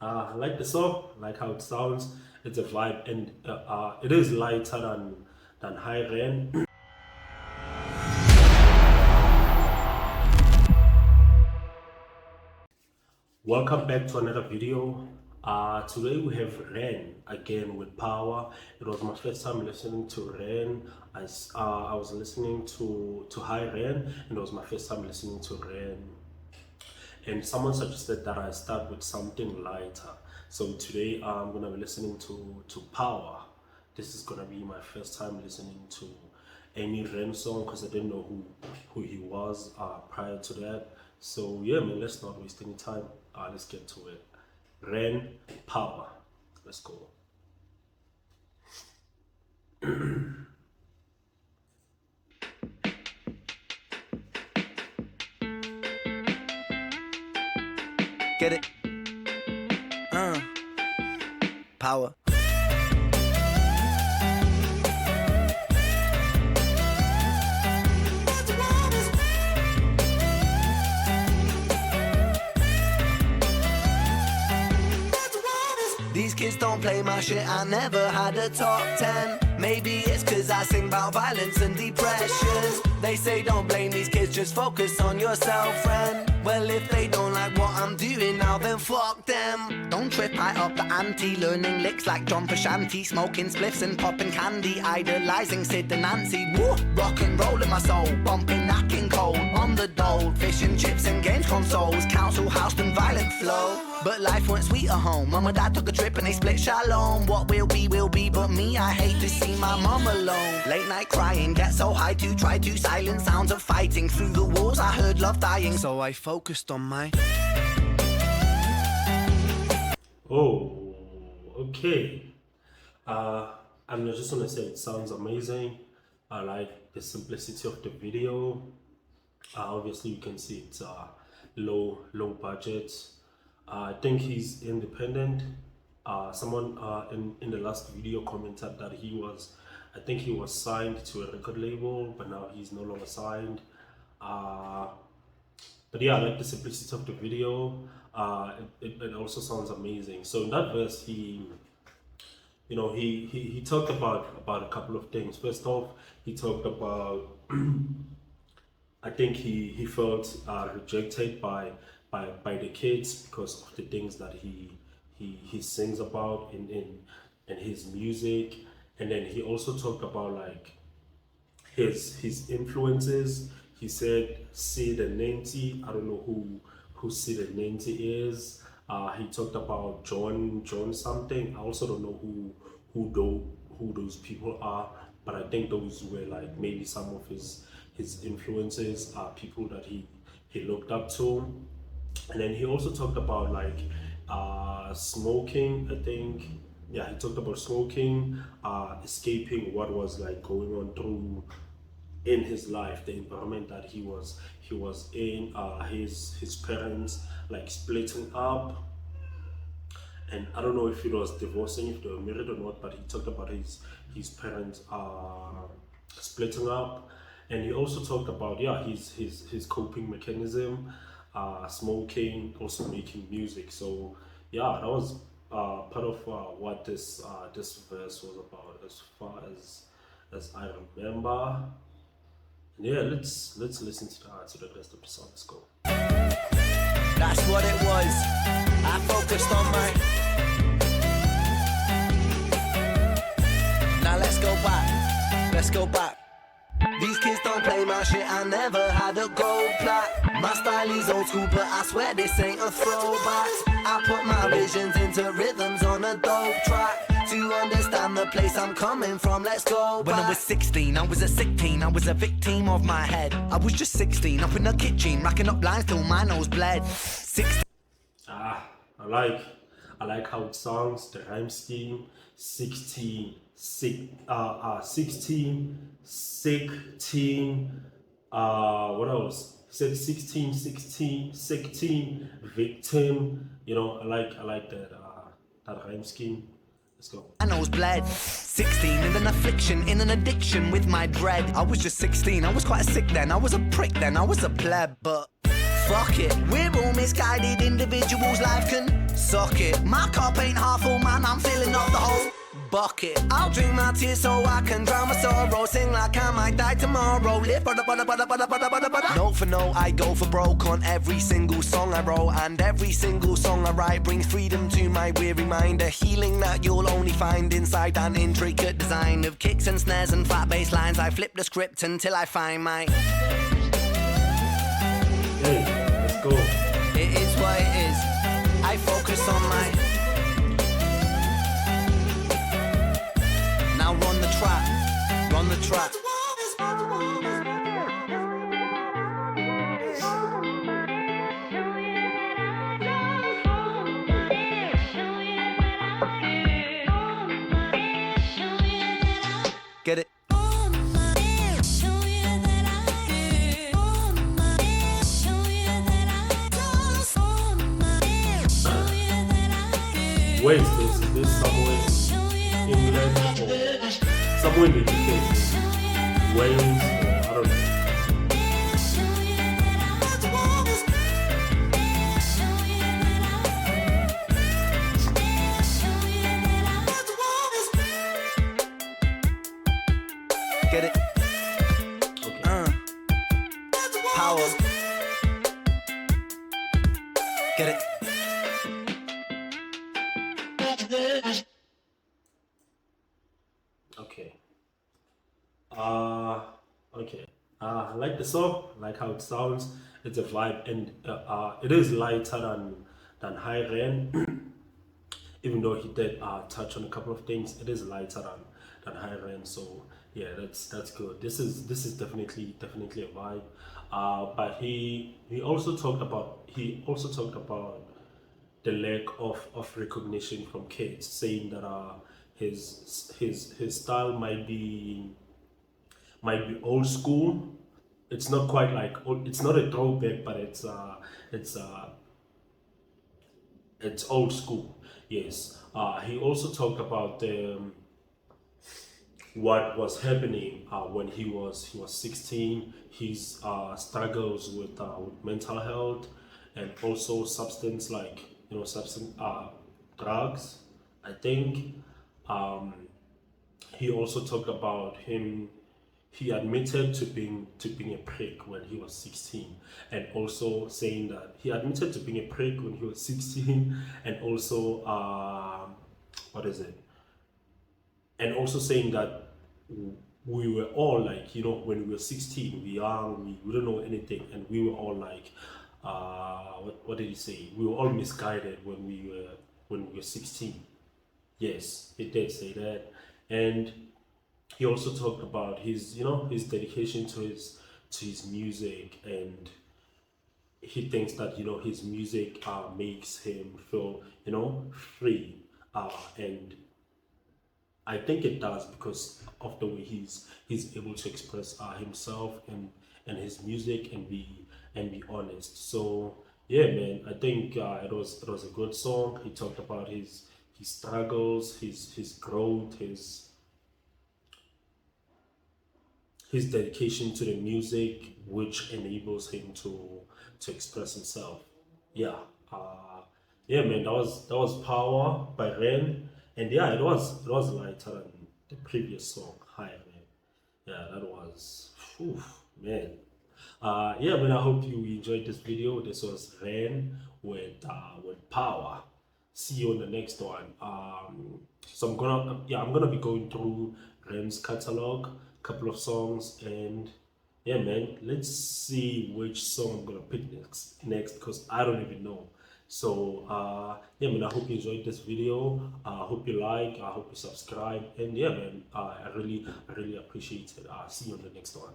I like the song, I like how it sounds. It's a vibe, and it is lighter than High Ren. Welcome back to another video. Today we have Ren again with Power. It was my first time listening to Ren. I was listening to High Ren, and it was my first time listening to Ren. And someone suggested that I start with something lighter. So today I'm gonna be listening to Power. This is gonna be my first time listening to any Ren song because I didn't know who he was prior to that. So yeah, man, let's not waste any time. Let's get to it. Ren, Power. Let's go. Get it? Power. These kids don't play my shit, I never had a top 10. Maybe it's cause I sing about violence and depression. They say don't blame these kids, just focus on yourself, friend. Well, if they don't like what I'm doing now, then fuck them. Don't trip, I up the ante, learning licks like John Frusciante, smoking spliffs and popping candy, idolizing Sid and Nancy. Woo! Rock and roll in my soul, bumping knacking cold on the dole, fish and chips and games consoles, council house and violent flow. But life weren't sweet at home. Mum and dad took a trip and they split shalom. What will be, but me, I hate to see my mum alone. Late night crying, get so high to try to silence sounds of fighting. Through the walls I heard love dying, so I focused on my... Oh, okay. I'm just gonna say it sounds amazing. I like the simplicity of the video. Obviously you can see it's low budget. I think he's independent. Someone in the last video commented that I think he was signed to a record label, but now he's no longer signed. But yeah, I like the simplicity of the video. It also sounds amazing. So in that verse, he talked about a couple of things. First off, he talked about I think he felt rejected by the kids because of the things that he sings about in his music. And then he also talked about like his influences. He said Sid and Nancy. I don't know who Sid and Nancy is. He talked about John something. I also don't know who those people are, but I think those were like maybe some of his influences, people that he looked up to. And then he also talked about like smoking. I think, yeah, he talked about smoking, escaping what was like going on through in his life, the environment that he was in, his parents like splitting up. And I don't know if it was divorcing, if they were married or not, but he talked about his parents splitting up. And he also talked about his coping mechanism, smoking, also making music. So yeah, that was part of what this verse was about, as far as I remember. And yeah, let's listen to the rest of the song. Let's go. That's what it was. I focused on my... Now let's go back. These kids don't play my shit, I never had a gold plaque. My style is old school, but I swear this ain't a throwback. I put my visions into rhythms on a dope track. To understand the place I'm coming from, let's go back. When I was 16, I was a sick teen, I was a victim of my head. I was just 16, up in the kitchen, racking up lines till my nose bled. 16. I like how it sounds, the rhyme scheme. 16, sick teen, what else? He said 16, sick teen, victim. I like that rhyme scheme. Let's go. My nose bled. 16 in an affliction, in an addiction with my dread. I was just 16, I was quite sick then. I was a prick then, I was a pleb, but Fuck it, we're all misguided individuals, life can suck it. My cup ain't half full, man, I'm filling up the whole bucket. I'll drink my tears so I can drown my sorrow. Sing like I might die tomorrow. Live note for note, I go for broke on every single song I wrote. And every single song I write brings freedom to my weary mind. A healing that you'll only find inside an intricate design of kicks and snares and fat bass lines. I flip the script until I find my... Hey, let's go. It is what it is. I focus on my... Now run the track, run the track. Get it? Where is this? Is this somewhere in England or somewhere in the UK? Wales or I don't know. Get it? Okay. Power. Get it? Okay. Okay. I like the song. I like how it sounds. It's a vibe, and it is lighter than High Ren. Even though he did touch on a couple of things, it is lighter than High Ren. So yeah, that's good. This is definitely a vibe. But he also talked about the lack of recognition from kids, saying that his style might be old school. It's not quite like it's not a throwback, but it's old school. Yes. He also talked about what was happening when he was 16. His struggles with mental health and also substance drugs. I think he also talked about him. He admitted to being a prick when he was 16, and also saying that he admitted to being a prick when he was 16, and also what is it? And also saying that we were all like, when we were 16, we don't know anything, and we were all like, what did he say? We were all misguided when we were 16. Yes, he did say that. And he also talked about his dedication to his music, and he thinks that his music makes him feel free, and I think it does because of the way he's able to express himself and his music and be honest. So yeah, man, I think it was a good song. He talked about his struggles, his growth, his dedication to the music, which enables him to express himself. Yeah, man, that was Power by Ren, and yeah, it was lighter than the previous song, High Man. Yeah, that was, man. Yeah, man, I hope you enjoyed this video. This was Ren with Power. See you on the next one. So I'm gonna be going through Ren's catalog, couple of songs, and yeah, man, let's see which song I'm gonna pick next because I don't even know. So yeah, man, I hope you enjoyed this video. I hope you like, I hope you subscribe, and yeah, man, I really appreciate it. See you on the next one.